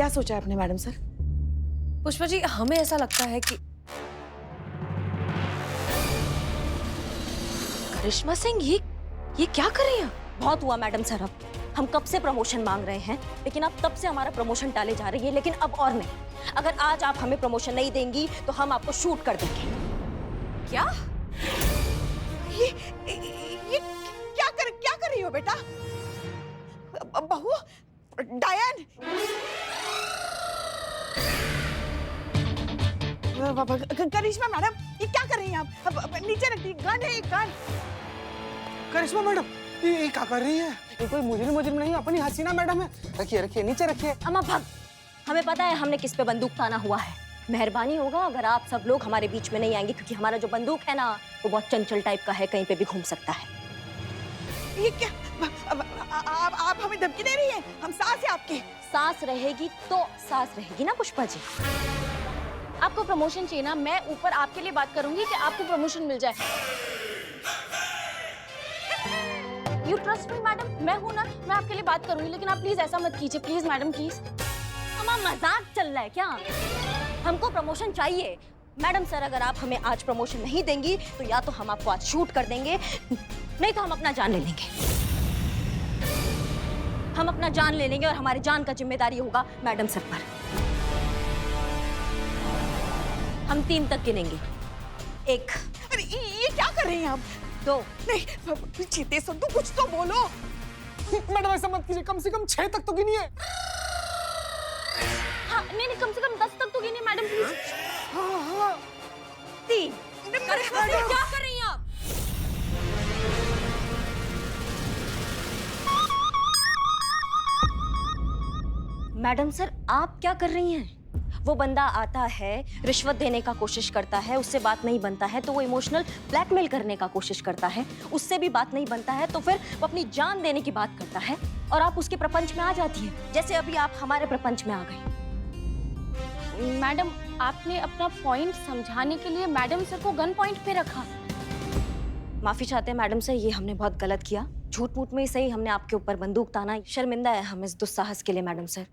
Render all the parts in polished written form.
क्या सोचा है आपने मैडम सर? पुष्पा जी, हमें ऐसा लगता है कि करिश्मा सिंह ये क्या कर रही हैं? बहुत हुआ मैडम सर, अब हम कब से प्रमोशन मांग रहे हैं, लेकिन आप तब से हमारा प्रमोशन टाले जा रही है। लेकिन अब और नहीं, अगर आज आप हमें प्रमोशन नहीं देंगी तो हम आपको शूट कर देंगे। क्या? ये क्या कर रही हो बेटा? बहू, डायन, करिश्मा मैडम, ये क्या कर रही हैं आप? नीचे रखिए, गन है, गन। करिश्मा मैडम, ये क्या कर रही है? ये कोई मुजरिम नहीं, अपनी हसीना मैडम है। रखिए रखिए, नीचे रखिए। अम्मा भाग, हमें पता है हमने किस पे बंदूक ताना हुआ है। मेहरबानी होगा अगर आप सब लोग हमारे बीच में नहीं आएंगे, क्योंकि हमारा जो बंदूक है ना, वो बहुत चंचल टाइप का है, कहीं पे भी घूम सकता है। ये क्या? आप हमें धमकी दे रही हैं? हम सास है आपकी। सांस रहेगी तो सांस रहेगी ना पुष्पा जी। आपको प्रमोशन चाहिए ना, मैं ऊपर आपके लिए बात करूंगी कि आपको प्रमोशन मिल जाए। यू ट्रस्ट मी मैडम, मैं हूं ना, मैं आपके लिए बात करूंगी, लेकिन आप प्लीज ऐसा मत कीजिए, प्लीज मैडम, प्लीज। अम्मा मजाक चल रहा है क्या? हमको प्रमोशन चाहिए मैडम सर। अगर आप हमें आज प्रमोशन नहीं देंगी तो या तो हम आपको आज शूट कर देंगे, नहीं तो हम अपना जान ले लेंगे। हम अपना जान ले लेंगे और हमारी जान का जिम्मेदारी होगा मैडम सर पर। हम 3 तक गिनेंगे। 1। अरे ये क्या कर रही हैं आप? 2। नहीं, चीते संतु, कुछ तो बोलो। मैडम ऐसा मत कीजिए, कम से कम 6 तक तो गिनिए। हाँ, नहीं, कम से कम 10 तक तो गिनिए मैडम, प्लीज। 3। करिश्मा सिंह, क्या कर रही हैं आप? मैडम सर, आप क्या कर रही हैं? वो बंदा आता है, रिश्वत देने का कोशिश करता है, उससे बात नहीं बनता है तो वो इमोशनल ब्लैकमेल करने का कोशिश करता है, उससे भी बात नहीं बनता है तो फिर वो अपनी जान देने की बात करता है, और आप उसके प्रपंच में आ जाती हैं, जैसे अभी आप हमारे प्रपंच में आ गई। मैडम, आपने अपना पॉइंट समझाने के लिए मैडम सर को गन पॉइंट पे रखा। माफी चाहते हैं मैडम सर, ये हमने बहुत गलत किया। झूठ मूठ में ही सही हमने आपके ऊपर बंदूक ताना, शर्मिंदा है हम इस दुस्साहस के लिए मैडम सर।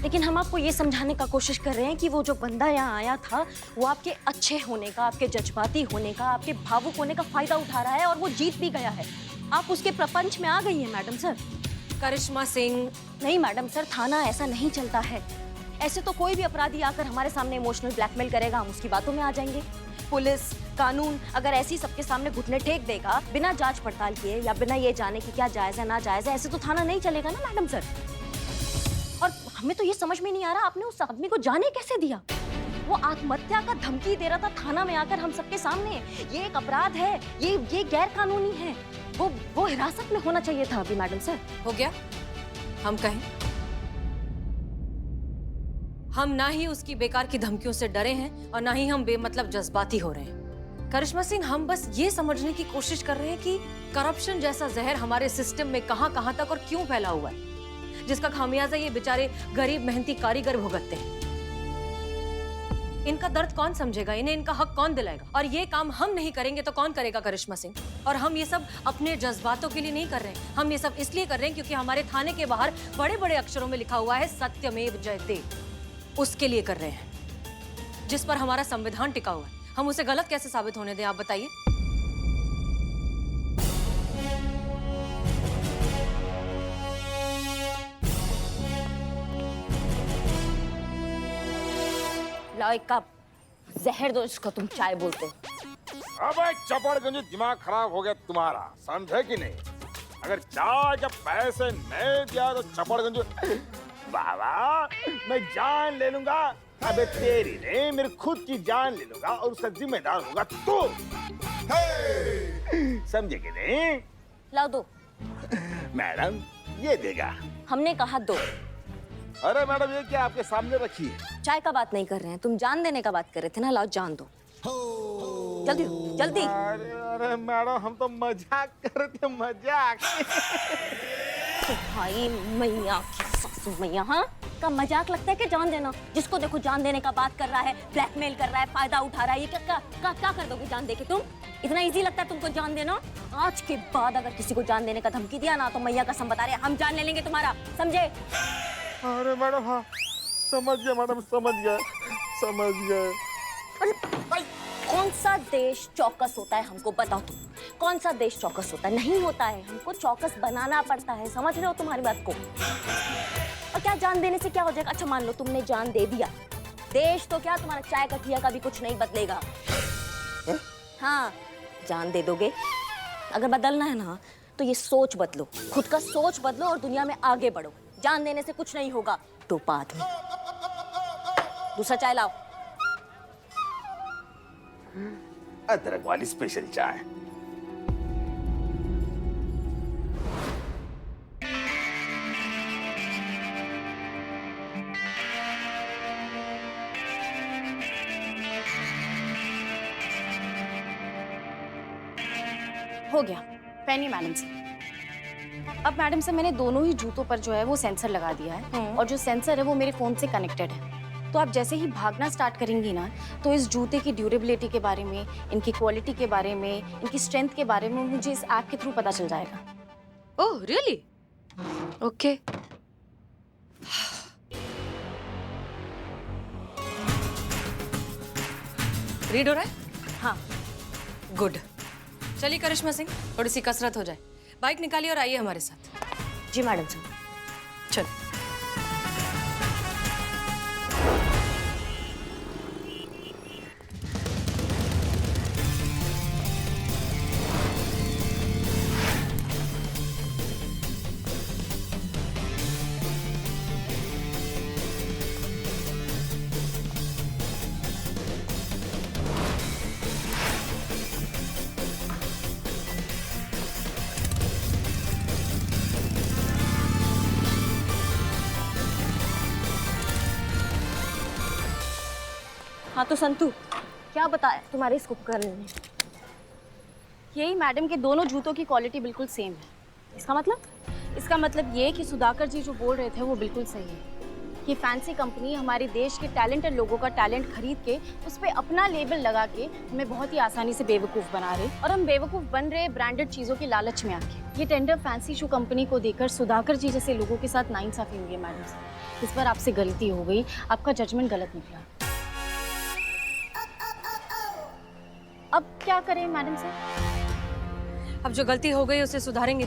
लेकिन हम आपको ये समझाने का कोशिश कर रहे हैं कि वो जो बंदा यहाँ आया था, वो आपके अच्छे होने का, आपके जज्बाती होने का, आपके भावुक होने का फायदा उठा रहा है, और वो जीत भी गया है। आप उसके प्रपंच में आ गई हैं मैडम सर। करिश्मा सिंह, नहीं मैडम सर, थाना ऐसा नहीं चलता है। ऐसे तो कोई भी अपराधी आकर हमारे सामने इमोशनल ब्लैकमेल करेगा, हम उसकी बातों में आ जाएंगे। पुलिस, कानून अगर ऐसी सबके सामने घुटने टेक देगा बिना जांच पड़ताल किए या बिना ये जाने कि क्या जायज है ना जायज है, ऐसे तो थाना नहीं चलेगा ना मैडम सर। और हमें तो ये समझ में नहीं आ रहा, आपने उस आदमी को जाने कैसे दिया? वो आत्महत्या का धमकी दे रहा था थाना में आकर हम सबके सामने। ये एक अपराध है, ये गैर कानूनी है। वो हिरासत में होना चाहिए था अभी मैडम सर। हो गया? हम कहें, हम ना ही उसकी बेकार की धमकियों से डरे हैं और ना ही हम बेमतलब जज्बाती हो रहे हैं। करिश्मा सिंह, हम बस ये समझने की कोशिश कर रहे हैं कि करप्शन जैसा जहर हमारे सिस्टम में कहां तक और क्यों फैला हुआ है, जिसका खामियाजा ये बेचारे गरीब मेहनती कारीगर भुगतते हैं। इनका दर्द कौन समझेगा, इन्हें इनका हक कौन दिलाएगा? और ये काम हम नहीं करेंगे तो कौन करेगा करिश्मा सिंह? और हम ये सब अपने जज्बातों के लिए नहीं कर रहे हैं, हम ये सब इसलिए कर रहे हैं क्योंकि हमारे थाने के बाहर बड़े बड़े अक्षरों में लिखा हुआ है सत्यमेव जयते। उसके लिए कर रहे हैं, जिस पर हमारा संविधान टिका हुआ है। हम उसे गलत कैसे साबित होने दें, आप बताइए। लाओ एक कप जहर दो इसको, तुम चाय बोलते हो। अबे चपड़गंज, दिमाग खराब हो गया तुम्हारा, समझे कि नहीं? अगर चाय के पैसे नहीं दिया तो चपड़गंज बाबा मैं जान ले लूंगा। अबे तेरी नहीं, मेरी खुद की जान ले लूंगा और उसका जिम्मेदार होगा तू। समझे कि नहीं? लाओ दो। मैडम ये देगा। हमने कहा दो। अरे मैडम, ये क्या आपके सामने रखी है? चाय का बात नहीं कर रहे हैं, तुम जान देने का बात कर रहे थे ना। लाओ जान दो, जल्दी दो, जल्दी। अरे मैडम, हम तो मजाक कर रहे थे, मजाक। भाई मैया की सासू मैया, हाँ का मजाक लगता है कि जान देना? जिसको देखो जान देने का बात कर रहा है, ब्लैकमेल कर रहा है, फायदा उठा रहा है। ये क्या कर दोगे जान देके? तुम इतना इजी लगता है तुमको जान देना? आज के बाद अगर किसी को जान देने का धमकी दिया ना तो मैया कसम बता रहे हम जान ले लेंगे तुम्हारा, समझे? अरे मैडम, हाँ समझ गया मैडम, समझ गया, समझ गया। कौन सा देश चौकस होता है हमको बताओ तुम। कौन सा देश चौकस होता है? नहीं होता है, हमको चौकस बनाना पड़ता है। समझ रहे हो तुम्हारी बात को? और क्या जान देने से क्या हो जाएगा? अच्छा मान लो तुमने जान दे दिया, देश तो क्या तुम्हारा चाय कटिया का भी कुछ नहीं बदलेगा। हाँ, जान दे दोगे। अगर बदलना है ना तो ये सोच बदलो, खुद का सोच बदलो और दुनिया में आगे बढ़ो। जान देने से कुछ नहीं होगा। तो बाद में दूसरा चाय लाओ। अदरक वाली स्पेशल चाय। हो गया, पहनिए मैडम से। अब मैडम से मैंने दोनों ही जूतों पर जो है वो सेंसर लगा दिया है और जो सेंसर है वो मेरे फोन से कनेक्टेड है। तो आप जैसे ही भागना स्टार्ट करेंगी ना तो इस जूते की ड्यूरेबिलिटी के बारे में, इनकी क्वालिटी के बारे में, इनकी स्ट्रेंथ के बारे में मुझे इस ऐप के थ्रू पता चल जाएगा। Oh really? ओके। रीड हो रहा है? हाँ। गुड। चलिए करिश्मा सिंह, थोड़ी सी कसरत हो जाए। बाइक निकालिए और आइए हमारे साथ। जी मैडम जी। चलो। हाँ तो संतू, क्या बताया तुम्हारे इस उपकरण ने? यही मैडम के दोनों जूतों की क्वालिटी बिल्कुल सेम है। इसका मतलब? इसका मतलब ये कि सुधाकर जी जो बोल रहे थे वो बिल्कुल सही है। ये फैंसी कंपनी हमारे देश के टैलेंटेड लोगों का टैलेंट खरीद के उस पर अपना लेबल लगा के हमें बहुत ही आसानी से बेवकूफ़ बना रहे, और हम बेवकूफ़ बन रहे ब्रांडेड चीज़ों के लालच में आके। ये टेंडर फैंसी शू कंपनी को देकर सुधाकर जी जैसे लोगों के साथ नाइंसाफी हुई है मैडम से। इस बार आपसे गलती हो गई, आपका जजमेंट गलत निकला। अब क्या करें मैडम सर? अब जो गलती हो गई उसे सुधारेंगे,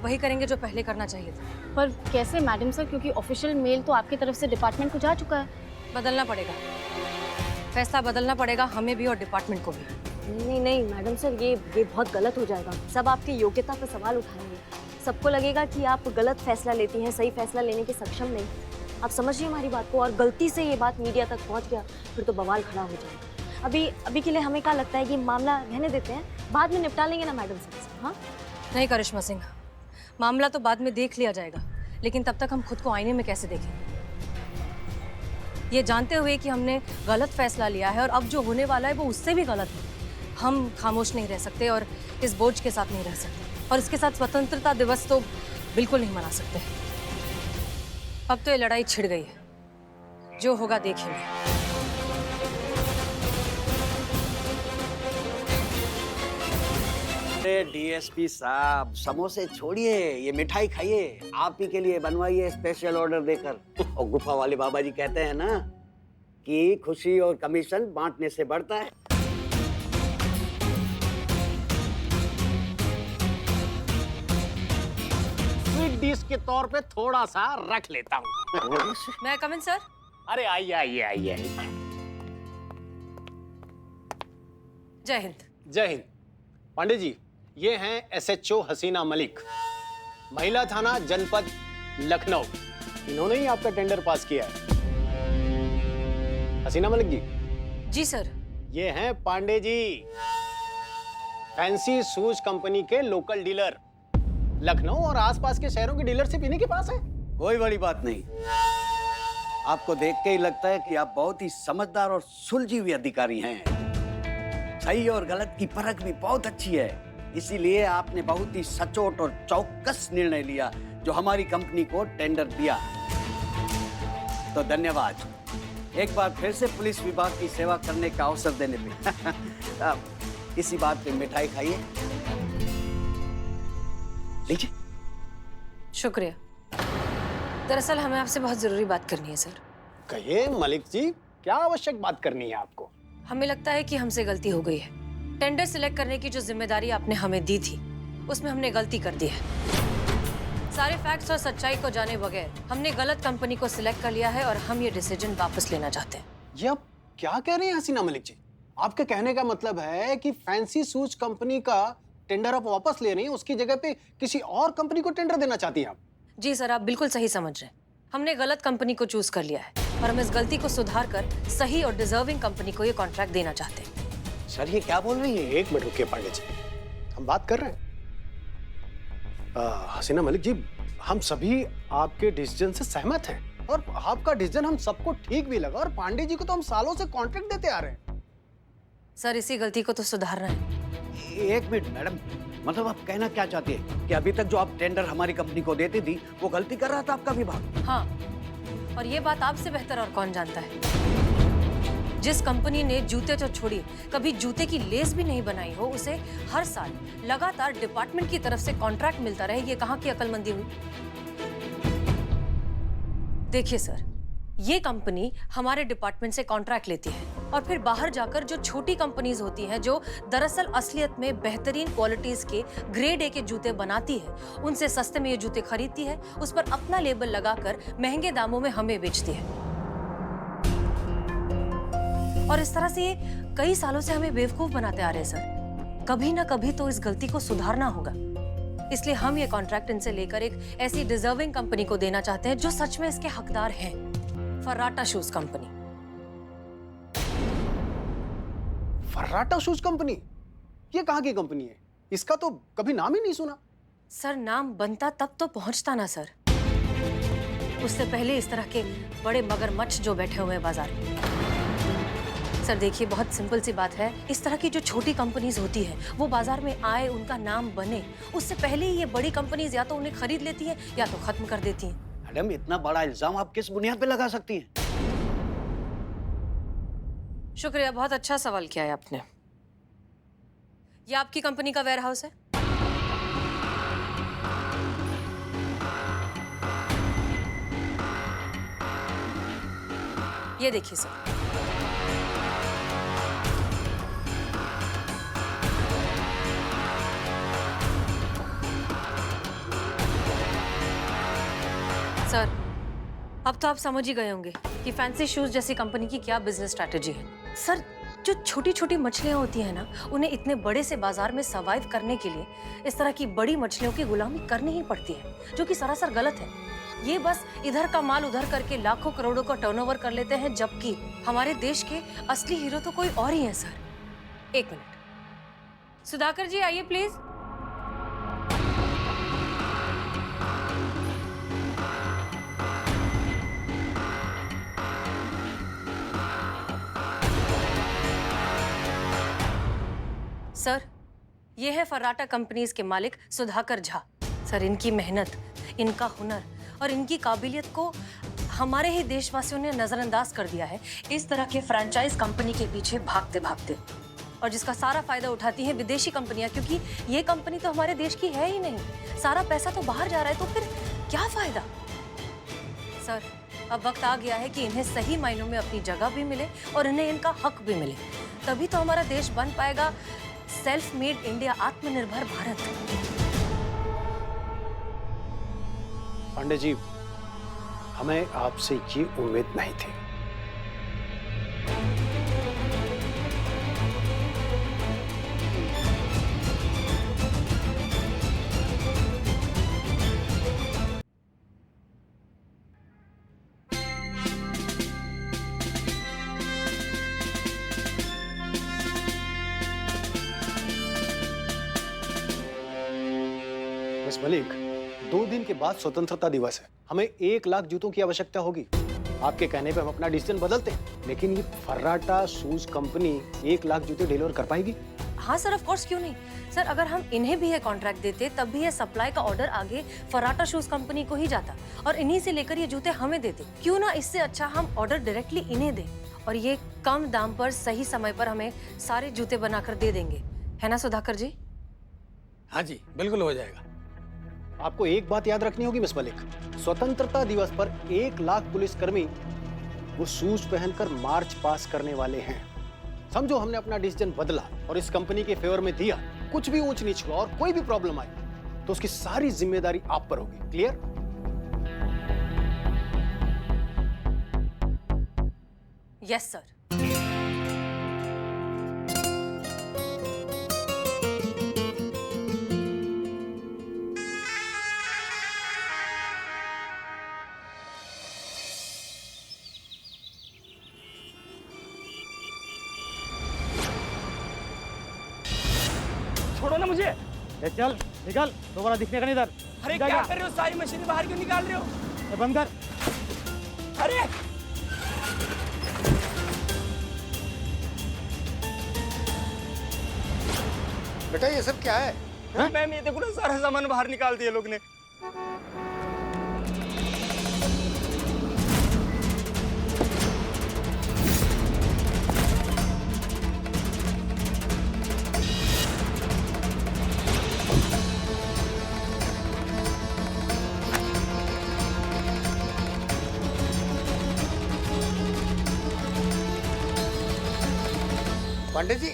वही करेंगे जो पहले करना चाहिए था। पर कैसे मैडम सर? क्योंकि ऑफिशियल मेल तो आपकी तरफ से डिपार्टमेंट को जा चुका है। बदलना पड़ेगा, फैसला बदलना पड़ेगा, हमें भी और डिपार्टमेंट को भी। नहीं नहीं मैडम सर, ये बहुत गलत हो जाएगा। सब आपकी योग्यता पर सवाल उठाएंगे। सबको लगेगा कि आप गलत फैसला लेती हैं, सही फैसला लेने के सक्षम नहीं। आप समझिए हमारी बात को, और गलती से ये बात मीडिया तक पहुंच गया फिर तो बवाल खड़ा हो जाएगा। अभी के लिए हमें क्या लगता है कि मामला रहने देते हैं, बाद में निपटा लेंगे ना मैडम सर। हाँ नहीं करिश्मा सिंह, मामला तो बाद में देख लिया जाएगा, लेकिन तब तक हम खुद को आईने में कैसे देखेंगे? ये जानते हुए कि हमने गलत फैसला लिया है और अब जो होने वाला है वो उससे भी गलत है, हम खामोश नहीं रह सकते और इस बोझ के साथ नहीं रह सकते, और इसके साथ स्वतंत्रता दिवस तो बिल्कुल नहीं मना सकते। अब तो ये लड़ाई छिड़ गई है, जो होगा देखेंगे। डीएसपी साहब, समोसे छोड़िए, ये मिठाई खाइए। आप ही के लिए बनवाइए स्पेशल ऑर्डर देकर। और गुफा वाले बाबा जी कहते हैं ना कि खुशी और कमीशन बांटने से बढ़ता है। स्वीट डिश के तौर पे थोड़ा सा रख लेता हूँ। मैं कम इन सर? अरे आइए आइए आइए। जय हिंद। जय हिंद। पांडे जी, ये हैं एसएचओ हसीना मलिक, महिला थाना जनपद लखनऊ। इन्होंने ही आपका टेंडर पास किया है। हसीना मलिक जी। जी सर। ये हैं Pandey ji, fancy shoes company के लोकल डीलर। लखनऊ और आसपास के शहरों के डीलरशिप इन्हीं के पास है। कोई बड़ी बात नहीं। आपको देख के ही लगता है कि आप बहुत ही समझदार और सुलझी हुई अधिकारी हैं। सही और गलत की परख भी बहुत अच्छी है, इसीलिए आपने बहुत ही सचोट और चौकस निर्णय लिया जो हमारी कंपनी को टेंडर दिया। तो धन्यवाद एक बार फिर से पुलिस विभाग की सेवा करने का अवसर देने पे। इसी बात पे मिठाई खाइए। लीजिए। शुक्रिया। दरअसल हमें आपसे बहुत जरूरी बात करनी है सर। कहिए मलिक जी, क्या आवश्यक बात करनी है आपको? हमें लगता है कि हमसे गलती हो गई है। टेंडर सिलेक्ट करने की जो जिम्मेदारी आपने हमें दी थी, उसमें हमने गलती कर दी है। सारे फैक्ट्स और सच्चाई को जाने बगैर हमने गलत कंपनी को सिलेक्ट कर लिया है और हम ये डिसीजन वापस लेना चाहते हैं। ये आप क्या कह रहे हैं हसीना मलिक जी? आपके कहने का मतलब है कि फैंसी शूज कंपनी का टेंडर आप वापस ले रही हैं, उसकी जगह पे किसी और कंपनी को टेंडर देना चाहती हैं आप? जी सर, आप बिल्कुल सही समझ रहे हैं। हमने गलत कंपनी को चूज कर लिया है और हम इस गलती को सुधार कर सही और डिजर्विंग कंपनी को ये कॉन्ट्रैक्ट देना चाहते हैं। सर ये क्या बोल रही है? एक मिनट रुकिए पांडे जी, हम बात कर रहे हैं। हसीना मलिक जी, हम सभी आपके डिसीजन से सहमत हैं और आपका डिसीजन हम सबको ठीक भी लगा और पांडे जी को तो हम सालों से कॉन्ट्रैक्ट देते आ रहे हैं। सर इसी गलती को तो सुधारना है। एक मिनट मैडम, मतलब आप कहना क्या चाहते हैं कि अभी तक जो आप टेंडर हमारी कंपनी को देती थी वो गलती कर रहा था आपका विभाग? हाँ, और ये बात आपसे बेहतर और कौन जानता है। जिस कंपनी ने जूते तो छोड़ी, कभी जूते की लेस भी नहीं बनाई हो, उसे हर साल लगातार डिपार्टमेंट की तरफ से कॉन्ट्रैक्ट मिलता रहे, ये कहाँ की अक्लमंदी हुई? देखिए सर, ये कंपनी हमारे डिपार्टमेंट से कॉन्ट्रैक्ट लेती है और फिर बाहर जाकर जो छोटी कंपनीज होती हैं, जो दरअसल असलियत में बेहतरीन क्वालिटीज के ग्रेड ए के जूते बनाती है, उनसे सस्ते में ये जूते खरीदती है, उस पर अपना लेबल लगाकर महंगे दामों में हमें बेचती है। और इस तरह से ये कई सालों से हमें बेवकूफ बनाते आ रहे हैं सर। कभी ना कभी तो इस गलती को सुधारना होगा। इसलिए हम ये कॉन्ट्रैक्ट इनसे लेकर एक ऐसी डिजर्विंग कंपनी को देना चाहते हैं जो सच में इसके हकदार हैं। Farrata shoes company. Farrata shoes company? ये कहाँ की कंपनी है? इसका तो कभी नाम ही नहीं सुना। सर नाम बनता तब तो पहुंचता ना सर। उससे पहले इस तरह के बड़े मगरमच्छ जो बैठे हुए हैं बाजार में। सर देखिए, बहुत सिंपल सी बात है, इस तरह की जो छोटी कंपनीज होती है वो बाजार में आए, उनका नाम बने, उससे पहले ही ये बड़ी कंपनीज या तो उन्हें खरीद लेती हैं या तो खत्म कर देती हैं। मैडम इतना बड़ा इल्जाम आप किस बुनियाद पे लगा सकती हैं? शुक्रिया, बहुत अच्छा सवाल किया है आपने। ये आपकी कंपनी का वेयर हाउस है? ये देखिए सर, सर अब तो आप समझ ही गए होंगे कि फैंसी शूज जैसी कंपनी की क्या बिजनेस स्ट्रैटेजी है। सर जो छोटी छोटी मछलियां होती हैं ना, उन्हें इतने बड़े से बाजार में सर्वाइव करने के लिए इस तरह की बड़ी मछलियों की गुलामी करनी ही पड़ती है, जो कि सरासर गलत है। ये बस इधर का माल उधर करके लाखों करोड़ों का टर्नओवर कर लेते हैं, जबकि हमारे देश के असली हीरो तो कोई और ही है। सर एक मिनट, सुधाकर जी आइए प्लीज। सर ये है फर्राटा कंपनीज के मालिक सुधाकर झा। सर इनकी मेहनत, इनका हुनर और इनकी काबिलियत को हमारे ही देशवासियों ने नजरअंदाज कर दिया है इस तरह के फ्रैंचाइज कंपनी के पीछे भागते भागते, और जिसका सारा फायदा उठाती हैं विदेशी कंपनियां, क्योंकि ये कंपनी तो हमारे देश की है ही नहीं। सारा पैसा तो बाहर जा रहा है, तो फिर क्या फायदा? सर अब वक्त आ गया है कि इन्हें सही मायनों में अपनी जगह भी मिले और इन्हें इनका हक भी मिले, तभी तो हमारा देश बन पाएगा सेल्फ मेड इंडिया, आत्मनिर्भर भारत। पांडे जी, हमें आपसे ये उम्मीद नहीं थी। मिस मलिक, 2 दिन के बाद स्वतंत्रता दिवस है। हमें 1 लाख जूतों की आवश्यकता होगी। आपके कहने पे हम अपना डिसीजन बदलते हैं, लेकिन ये फर्राटा शूज कंपनी 1 लाख जूते डिलीवर कर पाएगी? हाँ सर, ऑफ कोर्स, क्यों नहीं। सर अगर हम इन्हें भी ये कॉन्ट्रैक्ट देते, तब भी ये सप्लाई का ऑर्डर आगे फर्राटा शूज कंपनी को ही जाता और इन्हीं से लेकर ये जूते हमें देते। क्यों ना इससे अच्छा हम ऑर्डर डायरेक्टली इन्हें दें और ये कम दाम पर सही समय पर हमें सारे जूते बनाकर दे देंगे, है ना सुधाकर जी? हाँ जी, बिल्कुल हो जाएगा। आपको एक बात याद रखनी होगी मिस मलिक, स्वतंत्रता दिवस पर 1 लाख पुलिसकर्मी वो शूज पहनकर मार्च पास करने वाले हैं। समझो हमने अपना डिसीजन बदला और इस कंपनी के फेवर में दिया, कुछ भी ऊंच नीच हुआ और कोई भी प्रॉब्लम आई तो उसकी सारी जिम्मेदारी आप पर होगी। क्लियर? Yes sir. छोड़ो ना मुझे। ए चल निकल, दोबारा दिखने का नहीं इधर। अरे क्या कर रहे हो? सारी मशीनें बाहर क्यों निकाल रहे हो? बंद कर। अरे बेटा ये सब क्या है? मैम ये देखो ना, सारा सामान बाहर निकाल दिया लोग ने। पांडे जी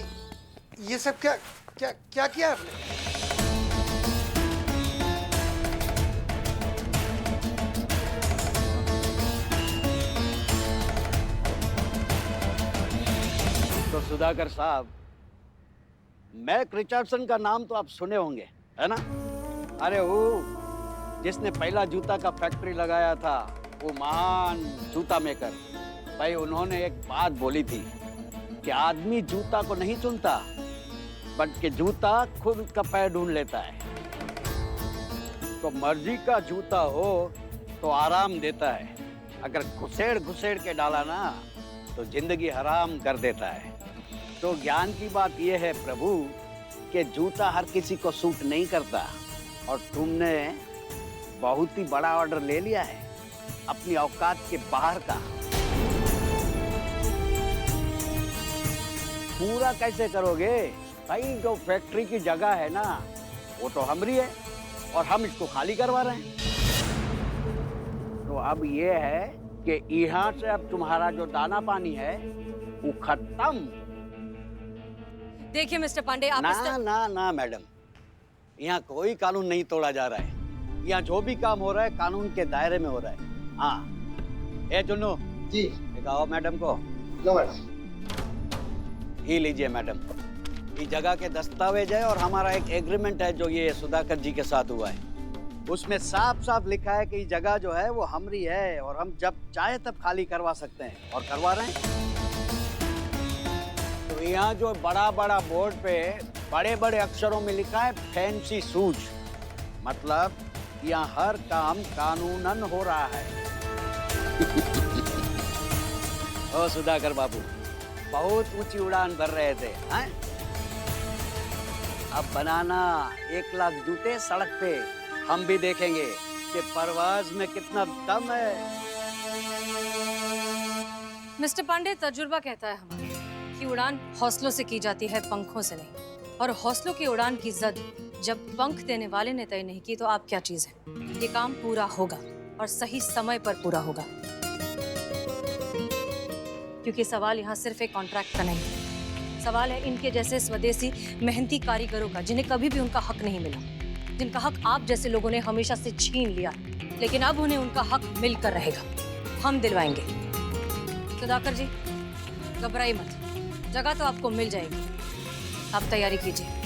ये सब क्या क्या क्या किया आपने? तो सुधाकर साहब, मैक रिचर्डसन का नाम तो आप सुने होंगे, है ना? अरे वो जिसने पहला जूता का फैक्ट्री लगाया था, वो महान जूता मेकर। भाई उन्होंने एक बात बोली थी कि आदमी जूता को नहीं चुनता, बल्कि जूता खुद का पैर ढूंढ लेता है। तो मर्जी का जूता हो तो आराम देता है, अगर घुसेड़ घुसेड़ के डाला ना तो जिंदगी हराम कर देता है। तो ज्ञान की बात यह है प्रभु कि जूता हर किसी को सूट नहीं करता, और तुमने बहुत ही बड़ा ऑर्डर ले लिया है अपनी औकात के बाहर का। पूरा कैसे करोगे भाई? जो फैक्ट्री की जगह है ना वो तो हमारी है और हम इसको खाली करवा रहे हैं। तो अब ये है कि यहाँ से अब तुम्हारा जो दाना पानी है वो खत्म। देखिए मिस्टर पांडे, आप ना मैडम, यहाँ कोई कानून नहीं तोड़ा जा रहा है। यहाँ जो भी काम हो रहा है कानून के दायरे में हो रहा है। हाँ ए जुन्नू जी दिखाओ मैडम को। लो मैडम। ये लीजिए मैडम, ये जगह के दस्तावेज है और हमारा एक एग्रीमेंट है जो ये सुधाकर जी के साथ हुआ है। उसमें साफ साफ लिखा है कि ये जगह जो है वो हमारी है और हम जब चाहे तब खाली करवा सकते हैं, और करवा रहे हैं। तो यहाँ जो बड़ा बड़ा बोर्ड पे बड़े बड़े अक्षरों में लिखा है फैंसी शूज, मतलब यहाँ हर काम कानूनन हो रहा है। ओ सुधाकर बाबू, बहुत ऊंची उड़ान भर रहे थे, हैं? अब बनाना 1 लाख जूते सड़क पे, हम भी देखेंगे कि परवाज में कितना दम है। मिस्टर पांडे, तजुर्बा कहता है हमारा कि उड़ान हौसलों से की जाती है, पंखों से नहीं। और हौसलों की उड़ान की जद जब पंख देने वाले ने तय नहीं की तो आप क्या चीज है। ये काम पूरा होगा और सही समय पर पूरा होगा, क्योंकि सवाल यहाँ सिर्फ एक कॉन्ट्रैक्ट का नहीं है। सवाल है इनके जैसे स्वदेशी मेहनती कारीगरों का, जिन्हें कभी भी उनका हक नहीं मिला, जिनका हक आप जैसे लोगों ने हमेशा से छीन लिया, लेकिन अब उन्हें उनका हक मिलकर रहेगा। हम दिलवाएंगे। सुधाकर जी, घबराइए मत, जगह तो आपको मिल जाएगी। आप तैयारी कीजिए।